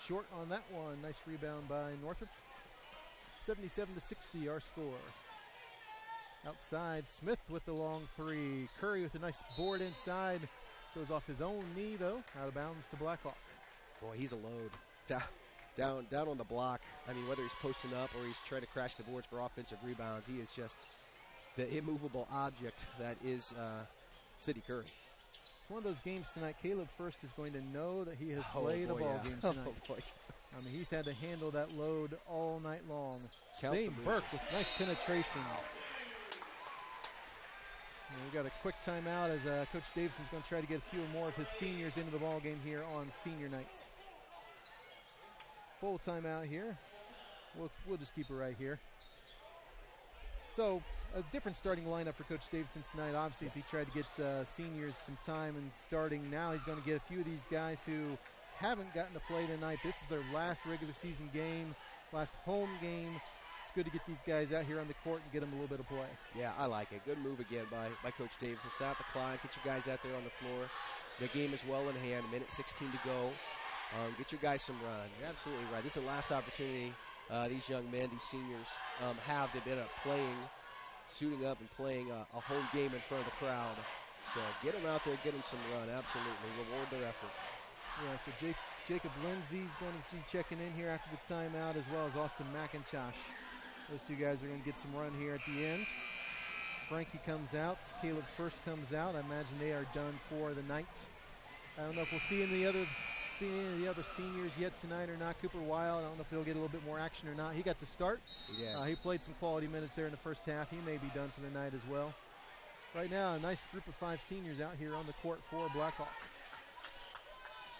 Short on that one. Nice rebound by Northrop. 77-60 our score. Outside, Smith with the long 3. Curry with a nice board inside. Goes off his own knee though. Out of bounds to Blackhawk. Boy, he's a load. Down on the block. I mean, whether he's posting up or he's trying to crash the boards for offensive rebounds, he is just the immovable object that is Sidney Curry. One of those games tonight, Caleb First is going to know that he has played a ball game tonight. I mean, he's had to handle that load all night long. Zane Burke with nice penetration. And we've got a quick timeout as Coach Davidson's going to try to get a few more of his seniors into the ball game here on senior night. Full timeout here. We'll just keep it right here. So, a different starting lineup for Coach Davidson tonight. Obviously, as he tried to get seniors some time and starting. Now he's going to get a few of these guys who haven't gotten to play tonight. This is their last regular season game, last home game. It's good to get these guys out here on the court and get them a little bit of play. Yeah, I like it. Good move again by Coach Davidson. Stop the clock, get your guys out there on the floor. The game is well in hand, a minute 16 to go. Get your guys some run. You're absolutely right. This is the last opportunity these young men, these seniors, have to end up playing, suiting up and playing a home game in front of the crowd. So get them out there, get them some run, absolutely. Reward their effort. Yeah, so Jacob Lindsay's going to be checking in here after the timeout, as well as Austin McIntosh. Those two guys are going to get some run here at the end. Frankie comes out. Caleb First comes out. I imagine they are done for the night. I don't know if we'll see any of the other seniors yet tonight or not. Cooper Wild, I don't know if he'll get a little bit more action or not. He got to start. Yeah. He played some quality minutes there in the first half. He may be done for the night as well. Right now, a nice group of 5 seniors out here on the court for Blackhawk.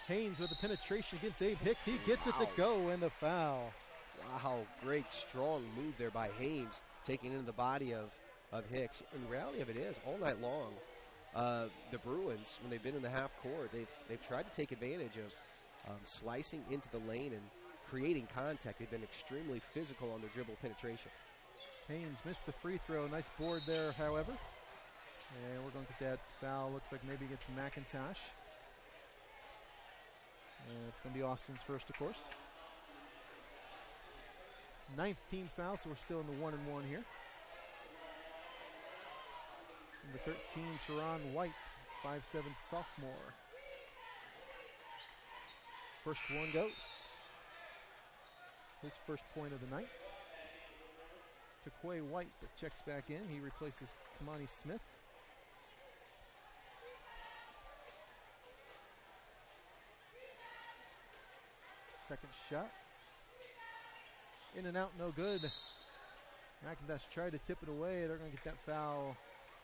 Haynes with a penetration against Abe Hicks. He gets it to go, and the foul. Wow, great strong move there by Haynes, taking into the body of Hicks. And the reality of it is, all night long, the Bruins, when they've been in the half court, they've tried to take advantage of slicing into the lane and creating contact. They've been extremely physical on their dribble penetration. Haynes missed the free throw. Nice board there, however. And we're going to get that foul. Looks like maybe against McIntosh. And it's going to be Austin's first, of course. 9th team foul, so we're still in the 1-and-1 here. Number 13, Teron White, 5'7" sophomore. First one goes. His first point of the night. Taquay White that checks back in. He replaces Kamani Smith. Second shot. In and out, no good. McIntosh tried to tip it away. They're going to get that foul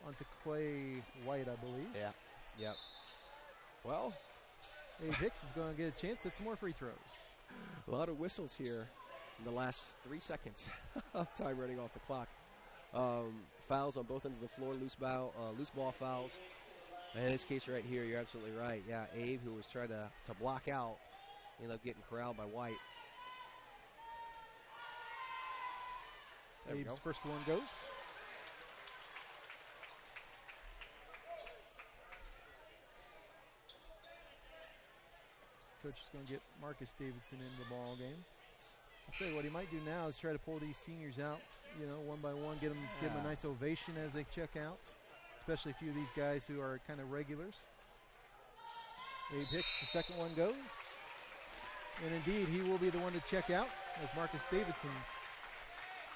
on Taquay White, I believe. Yeah, yep. Well, Abe Hicks is going to get a chance at some more free throws. A lot of whistles here in the last 3 seconds of time running off the clock. Fouls on both ends of the floor, loose ball fouls. And in this case right here, you're absolutely right. Yeah, Abe, who was trying to block out, ended up getting corralled by White. Abe's first one goes. Coach is going to get Marcus Davidson into the ball game. I'll tell you what he might do now is try to pull these seniors out, one by one, give them a nice ovation as they check out, especially a few of these guys who are kind of regulars. Abe Hicks, the second one goes. And indeed, he will be the one to check out as Marcus Davidson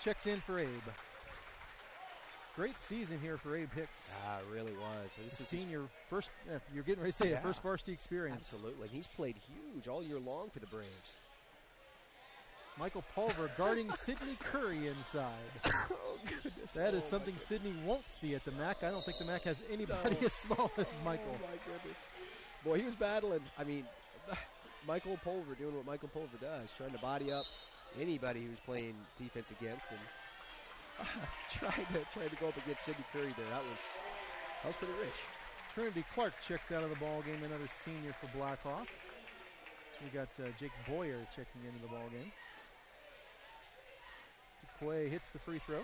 checks in for Abe. Great season here for Abe Hicks. Ah, it really was. So this is senior first, you're getting ready to say it, first varsity experience. Absolutely. He's played huge all year long for the Braves. Michael Pulver guarding Sidney Curry inside. Oh, goodness. That is something Sidney won't see at the MAC. I don't think the MAC has anybody as small as Michael. Oh, my goodness. Boy, he was battling. I mean, Michael Pulver doing what Michael Pulver does, trying to body up anybody who's playing defense against, and trying to go up against Sidney Curry there. That was pretty rich. Trinity Clark checks out of the ball game, another senior for Blackhawk. We got Jake Boyer checking into the ball game. Taquay hits the free throw.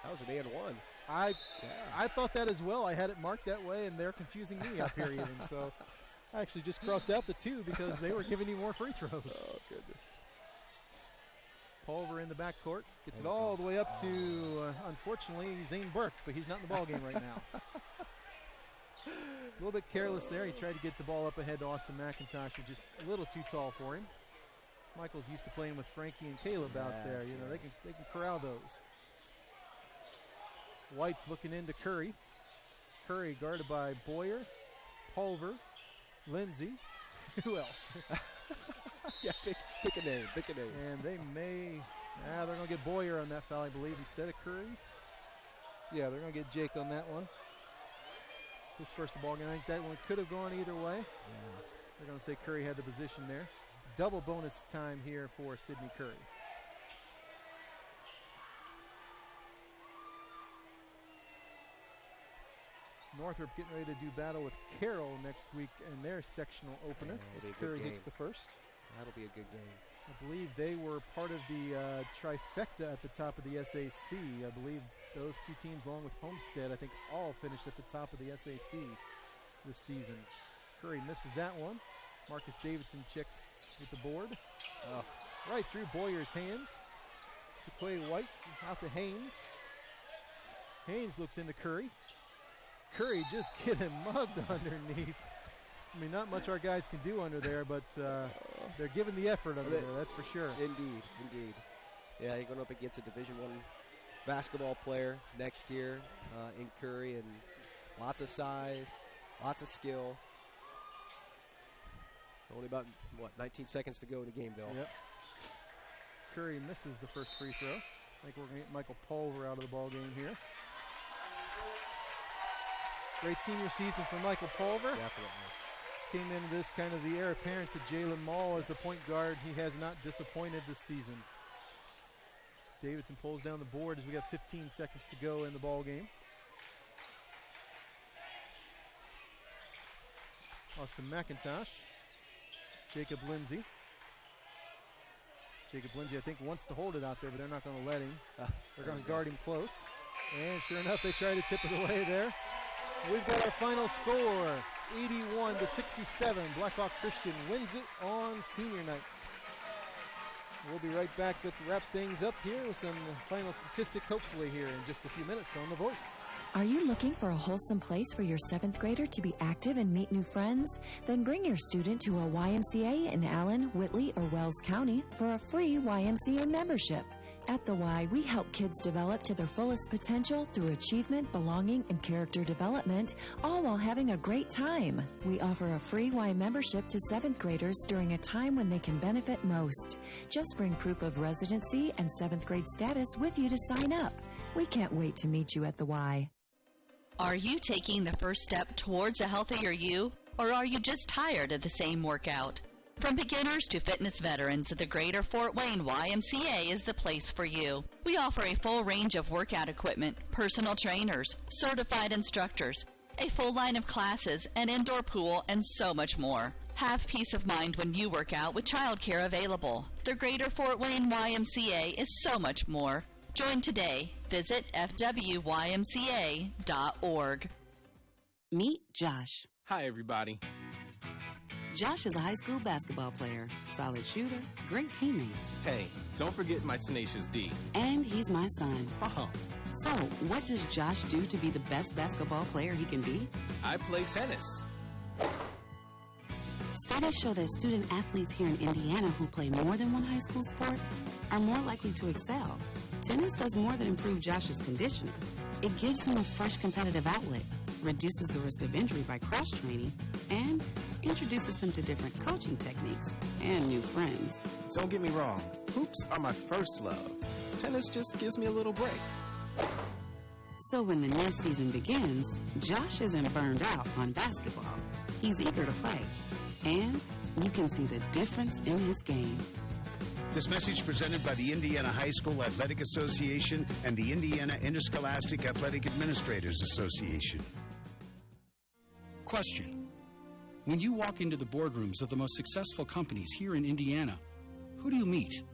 That was an and one. I thought that as well. I had it marked that way, and they're confusing me up here even. So I actually just crossed out the two because they were giving you more free throws. Oh, goodness. Pulver in the backcourt. Gets it all the way up to, unfortunately, Zane Burke, but he's not in the ballgame right now. A little bit careless there. He tried to get the ball up ahead to Austin McIntosh, who's just a little too tall for him. Michael's used to playing with Frankie and Caleb out there. They can corral those. White's looking into Curry. Curry guarded by Boyer, Pulver, Lindsay. Who else? Yeah, pick a name. And they may, they're going to get Boyer on that foul, I believe, instead of Curry. Yeah, they're going to get Jake on that one. His first ball game. I think that one could have gone either way. Yeah. They're going to say Curry had the position there. Double bonus time here for Sidney Curry. Northrop getting ready to do battle with Carroll next week in their sectional opener. As Curry hits the first. That'll be a good game. I believe they were part of the trifecta at the top of the SAC. I believe those two teams, along with Homestead, I think all finished at the top of the SAC this season. Curry misses that one. Marcus Davidson checks with the board. Right through Boyer's hands. Taquay White out to Haynes. Haynes looks into Curry. Curry just getting mugged underneath. I mean, not much our guys can do under there, but they're giving the effort under there, that's for sure. Indeed. Yeah, you're going up against a Division I basketball player next year in Curry, and lots of size, lots of skill. Only about, 19 seconds to go in the game, Bill. Yep. Curry misses the first free throw. I think we're going to get Michael Pulver out of the ball game here. Great senior season for Michael Pulver. Definitely. Came into this kind of the heir apparent to Jalen Mall as the point guard. He has not disappointed this season. Davidson pulls down the board as we got 15 seconds to go in the ball game. Austin McIntosh. Jacob Lindsay. Jacob Lindsay, I think, wants to hold it out there, but they're not going to let him. They're going to guard him close. And sure enough, they try to tip it away there. We've got our final score, 81-67. Blackhawk Christian wins it on senior night. We'll be right back to wrap things up here with some final statistics, hopefully here in just a few minutes on The Voice. Are you looking for a wholesome place for your 7th grader to be active and meet new friends? Then bring your student to a YMCA in Allen, Whitley, or Wells County for a free YMCA membership. At the Y, we help kids develop to their fullest potential through achievement, belonging, and character development, all while having a great time. We offer a free Y membership to 7th graders during a time when they can benefit most. Just bring proof of residency and 7th grade status with you to sign up. We can't wait to meet you at the Y. Are you taking the first step towards a healthier you, or are you just tired of the same workout? From beginners to fitness veterans, the Greater Fort Wayne YMCA is the place for you. We offer a full range of workout equipment, personal trainers, certified instructors, a full line of classes, an indoor pool, and so much more. Have peace of mind when you work out with childcare available. The Greater Fort Wayne YMCA is so much more. Join today. Visit fwymca.org. Meet Josh. Hi, everybody. Josh is a high school basketball player, solid shooter, great teammate. Hey, don't forget my tenacious D. And he's my son. Oh. So, what does Josh do to be the best basketball player he can be? I play tennis. Studies show that student athletes here in Indiana who play more than one high school sport are more likely to excel. Tennis does more than improve Josh's conditioning. It gives him a fresh competitive outlet, reduces the risk of injury by cross-training, and introduces him to different coaching techniques and new friends. Don't get me wrong, hoops are my first love. Tennis just gives me a little break. So when the new season begins, Josh isn't burned out on basketball. He's eager to play, and you can see the difference in his game. This message presented by the Indiana High School Athletic Association and the Indiana Interscholastic Athletic Administrators Association. Question. When you walk into the boardrooms of the most successful companies here in Indiana, who do you meet?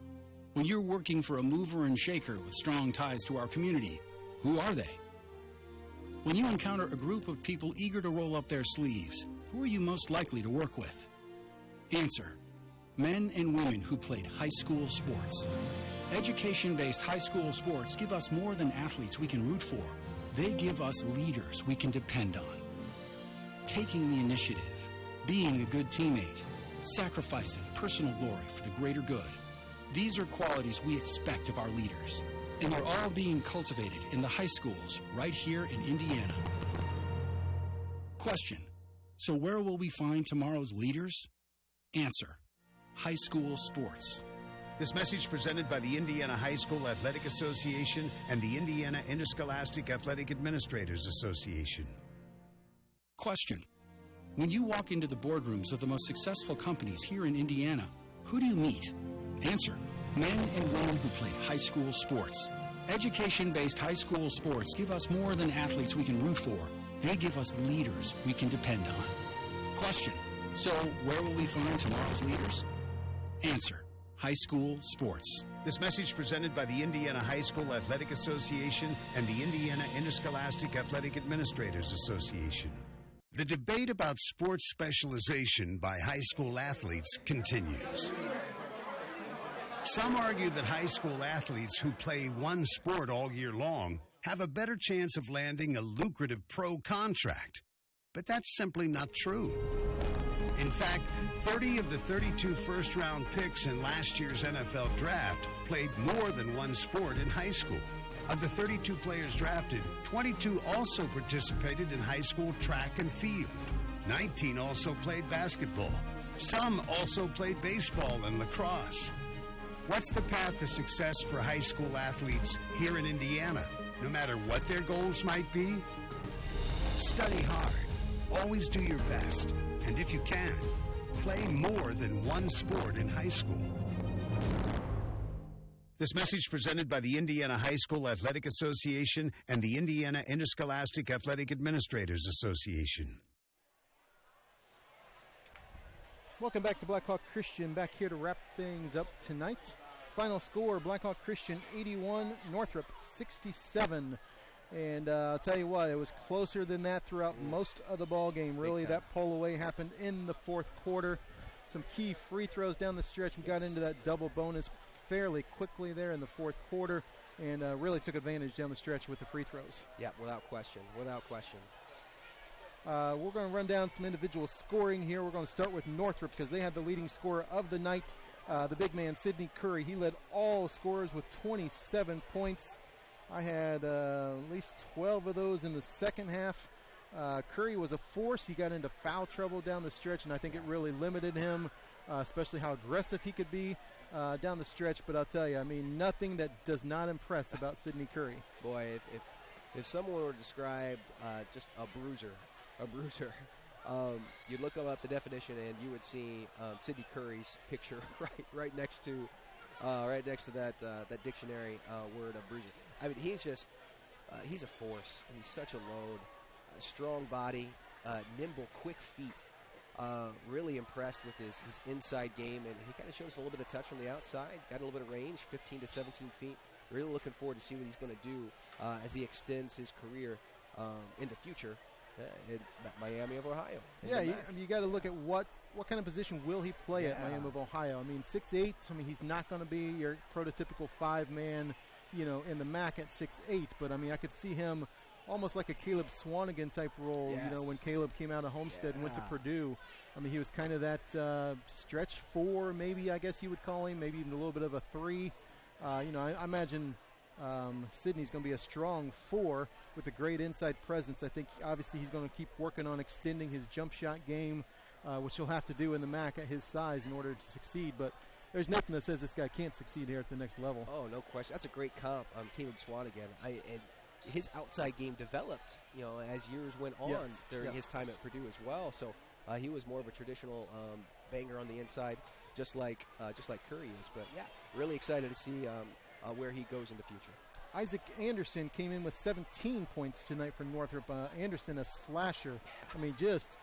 When you're working for a mover and shaker with strong ties to our community, who are they? When you encounter a group of people eager to roll up their sleeves, who are you most likely to work with? Answer. Men and women who played high school sports. Education-based high school sports give us more than athletes we can root for. They give us leaders we can depend on. Taking the initiative, being a good teammate, sacrificing personal glory for the greater good. These are qualities we expect of our leaders, and they're all being cultivated in the high schools right here in Indiana. Question. So where will we find tomorrow's leaders? Answer. High school sports. This message presented by the Indiana High School Athletic Association and the Indiana Interscholastic Athletic Administrators Association. Question. When you walk into the boardrooms of the most successful companies here in Indiana, who do you meet? Answer. Men and women who played high school sports. Education-based high school sports give us more than athletes we can root for. They give us leaders we can depend on. Question. So where will we find tomorrow's leaders? Answer. High school sports. This message presented by the Indiana High School Athletic Association and the Indiana Interscholastic Athletic Administrators Association. The debate about sports specialization by high school athletes continues. Some argue that high school athletes who play one sport all year long have a better chance of landing a lucrative pro contract. But that's simply not true. In fact, 30 of the 32 first-round picks in last year's NFL draft played more than one sport in high school. Of the 32 players drafted, 22 also participated in high school track and field. 19 also played basketball. Some also played baseball and lacrosse. What's the path to success for high school athletes here in Indiana, no matter what their goals might be? Study hard. Always do your best. And if you can, play more than one sport in high school. This message presented by the Indiana High School Athletic Association and the Indiana Interscholastic Athletic Administrators Association. Welcome back to Blackhawk Christian, back here to wrap things up tonight. Final score, Blackhawk Christian 81, Northrop 67. And I'll tell you what, it was closer than that throughout most of the ball game. Really, that pull away happened in the fourth quarter. Some key free throws down the stretch. We got into that double bonus fairly quickly there in the fourth quarter and really took advantage down the stretch with the free throws. Yeah, without question, without question. We're going to run down some individual scoring here. We're going to start with Northrop because they had the leading scorer of the night, the big man, Sidney Curry. He led all scorers with 27 points. I had at least 12 of those in the second half. Curry was a force. He got into foul trouble down the stretch, and I think it really limited him, especially how aggressive he could be down the stretch. But I'll tell you, I mean, nothing that does not impress about Sidney Curry. Boy, if someone were to describe just a bruiser, you'd look up the definition and you would see Sidney Curry's picture right next to that dictionary word of bruiser. I mean, he's a force. He's such a load. Strong body, nimble, quick feet. Really impressed with his inside game, and he kind of shows a little bit of touch from the outside. Got a little bit of range, 15 to 17 feet. Really looking forward to see what he's going to do as he extends his career in the future in Miami of Ohio. Yeah, you got to look at what kind of position will he play at Miami of Ohio. I mean, 6'8", I mean, he's not going to be your prototypical five-man, in the MAC at 6'8", but I mean, I could see him almost like a Caleb Swanigan type role, when Caleb came out of Homestead and went to Purdue. I mean, he was kind of that stretch four, maybe, I guess you would call him, maybe even a little bit of a three. I imagine Sidney's going to be a strong four with a great inside presence. I think, obviously, he's going to keep working on extending his jump shot game, which he'll have to do in the MAC at his size in order to succeed. But there's nothing that says this guy can't succeed here at the next level. Oh, no question. That's a great comp, Caleb Swanigan. His outside game developed, as years went on during his time at Purdue as well. So he was more of a traditional banger on the inside, just like Curry is. But yeah, really excited to see where he goes in the future. Isaac Anderson came in with 17 points tonight for Northrop. Anderson, a slasher. I mean, just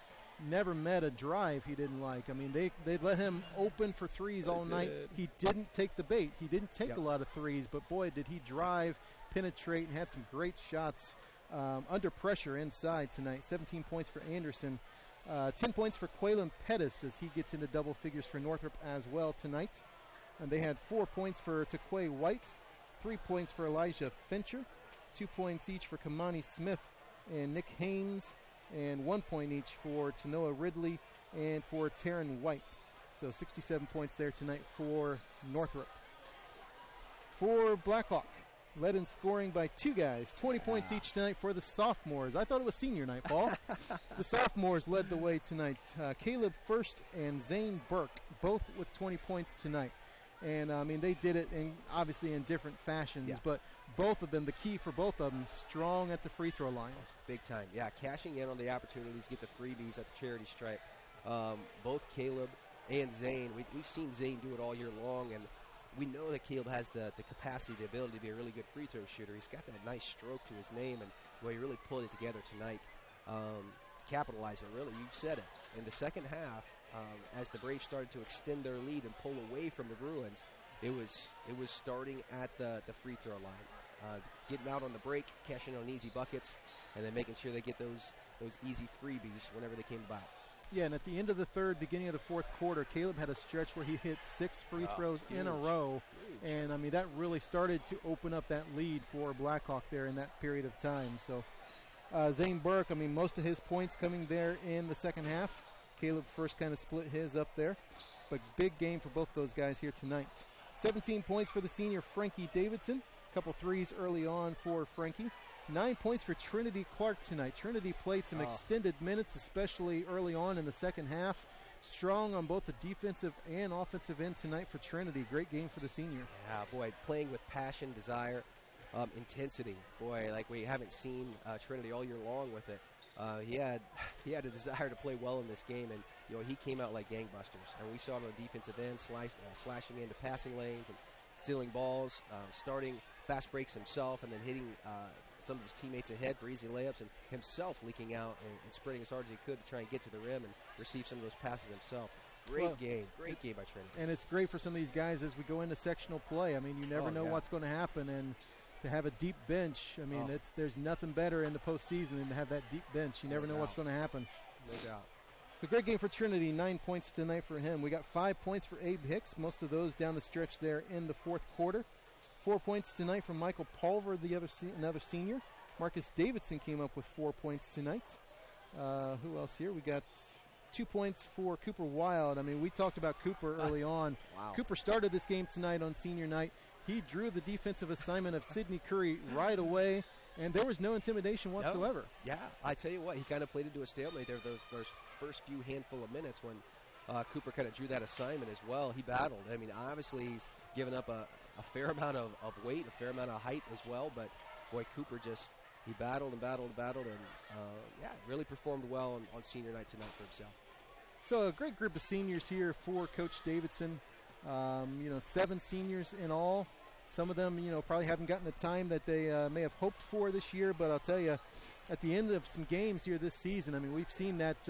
never met a drive he didn't like. I mean, they let him open for threes all night. He didn't take the bait. He didn't take a lot of threes, but boy, did he drive, penetrate, and had some great shots under pressure inside tonight. 17 points for Anderson. 10 points for Quaylen Pettis as he gets into double figures for Northrop as well tonight. And they had 4 points for Taquay White, 3 points for Elijah Fincher, 2 points each for Kamani Smith and Nick Haynes, and 1 point each for Tanoa Ridley and for Taryn White. So 67 points there tonight for Northrop. For Blackhawk, led in scoring by two guys, 20 points each tonight for the sophomores. I thought it was senior night, Paul. The sophomores led the way tonight. Caleb First and Zane Burke, both with 20 points tonight. And, I mean, they did it obviously in different fashions, but both of them, the key for both of them, strong at the free throw line. Big time, cashing in on the opportunities, get the freebies at the charity stripe. Both Caleb and Zane, we've seen Zane do it all year long, and we know that Caleb has the capacity, the ability to be a really good free throw shooter. He's got that nice stroke to his name, and he really pulled it together tonight. Capitalizing, really, you said it. In the second half, as the Braves started to extend their lead and pull away from the Bruins, it was starting at the free throw line, getting out on the break, cashing on easy buckets, and then making sure they get those easy freebies whenever they came about. Yeah, and at the end of the third, beginning of the fourth quarter, Caleb had a stretch where he hit 6 free throws in a row. Huge. And, I mean, that really started to open up that lead for Blackhawk there in that period of time. So, Zane Burke, I mean, most of his points coming there in the second half. Caleb First kind of split his up there. But big game for both those guys here tonight. 17 points for the senior Frankie Davidson. A couple threes early on for Frankie. 9 points for Trinity Clark tonight. Trinity played some extended minutes, especially early on in the second half. Strong on both the defensive and offensive end tonight for Trinity. Great game for the senior. Yeah, boy, playing with passion, desire, intensity. Boy, like we haven't seen Trinity all year long with it. He had a desire to play well in this game, and he came out like gangbusters. And we saw him on the defensive end slashing into passing lanes and stealing balls, starting fast breaks himself, and then hitting some of his teammates ahead for easy layups, and himself leaking out and sprinting as hard as he could to try and get to the rim and receive some of those passes himself. Great game by Trinity. And it's great for some of these guys as we go into sectional play. I mean, you never know what's going to happen, and to have a deep bench, I mean, there's nothing better in the postseason than to have that deep bench. You never know what's going to happen. No doubt. So great game for Trinity, 9 points tonight for him. We got 5 points for Abe Hicks, most of those down the stretch there in the fourth quarter. 4 points tonight from Michael Pulver, another senior. Marcus Davidson came up with 4 points tonight. Who else here? We got 2 points for Cooper Wild. I mean, we talked about Cooper early on. Wow. Cooper started this game tonight on senior night. He drew the defensive assignment of Sidney Curry right away, and there was no intimidation whatsoever. No. Yeah, I tell you what, he kind of played into a stalemate there those first few handful of minutes when Cooper kind of drew that assignment as well. He battled. I mean, obviously he's given up a fair amount of weight, a fair amount of height as well, but boy, Cooper he battled and really performed well on senior night tonight for himself. So a great group of seniors here for Coach Davidson. 7 seniors in all. Some of them, probably haven't gotten the time that they may have hoped for this year, but I'll tell you, at the end of some games here this season, I mean, we've seen that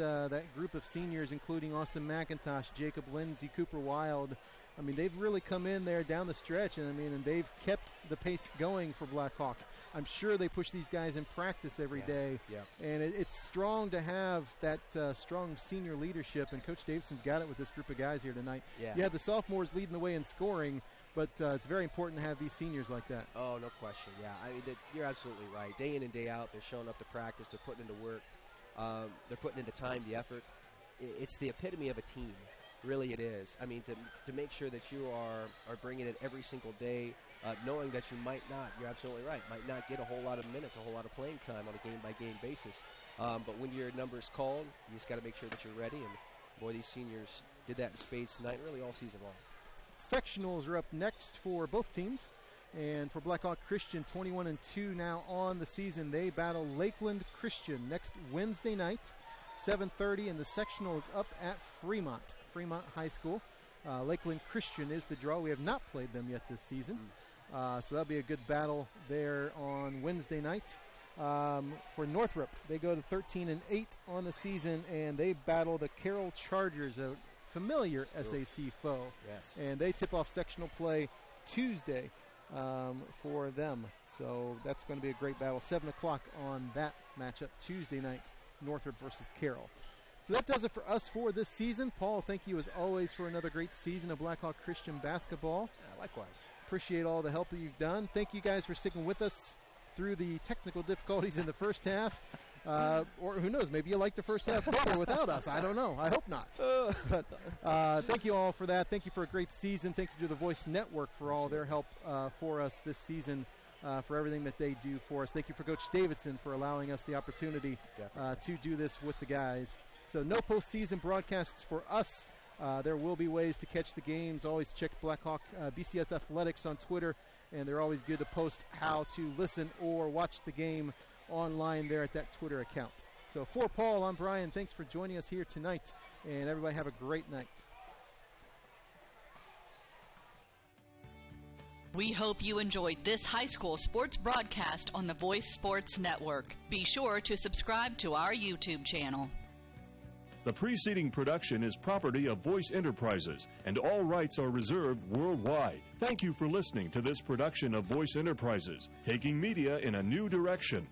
group of seniors, including Austin McIntosh, Jacob Lindsay, Cooper Wild. I mean, they've really come in there down the stretch, and they've kept the pace going for Blackhawk. I'm sure they push these guys in practice every day, and it's strong to have that strong senior leadership, and Coach Davidson's got it with this group of guys here tonight. Yeah. You have the sophomores leading the way in scoring, but it's very important to have these seniors like that. Oh, no question. Yeah, I mean, you're absolutely right. Day in and day out, they're showing up to practice. They're putting into work. They're putting into time, the effort. It's the epitome of a team. Really, it is. I mean, to make sure that you are bringing it every single day, knowing that you might not, you're absolutely right, might not get a whole lot of minutes, a whole lot of playing time on a game-by-game basis. But when your number's called, you just got to make sure that you're ready. And, boy, these seniors did that in spades tonight, really all season long. Sectionals are up next for both teams. And for Blackhawk Christian, 21-2 now on the season. They battle Lakeland Christian next Wednesday night, 7:30, and the sectional is up at Fremont High School. Lakeland Christian is the draw. We have not played them yet this season. So that'll be a good battle there on Wednesday night. For Northrop, they go to 13-8 on the season, and they battle the Carroll Chargers, a familiar SAC foe. Yes. And they tip off sectional play Tuesday for them. So that's going to be a great battle. 7 o'clock on that matchup Tuesday night, Northrop versus Carroll. So that does it for us for this season. Paul, thank you as always for another great season of Blackhawk Christian basketball. Yeah, likewise. Appreciate all the help that you've done. Thank you guys for sticking with us through the technical difficulties in the first half. Or who knows, maybe you like the first half better without us. I don't know. I hope not. But thank you all for that. Thank you for a great season. Thank you to the Voice Network for all their help for us this season, for everything that they do for us. Thank you for Coach Davidson for allowing us the opportunity to do this with the guys. So no postseason broadcasts for us. There will be ways to catch the games. Always check Blackhawk BCS Athletics on Twitter, and they're always good to post how to listen or watch the game online there at that Twitter account. So for Paul, I'm Brian. Thanks for joining us here tonight, and everybody have a great night. We hope you enjoyed this high school sports broadcast on the Voice Sports Network. Be sure to subscribe to our YouTube channel. The preceding production is property of Voice Enterprises, and all rights are reserved worldwide. Thank you for listening to this production of Voice Enterprises, taking media in a new direction.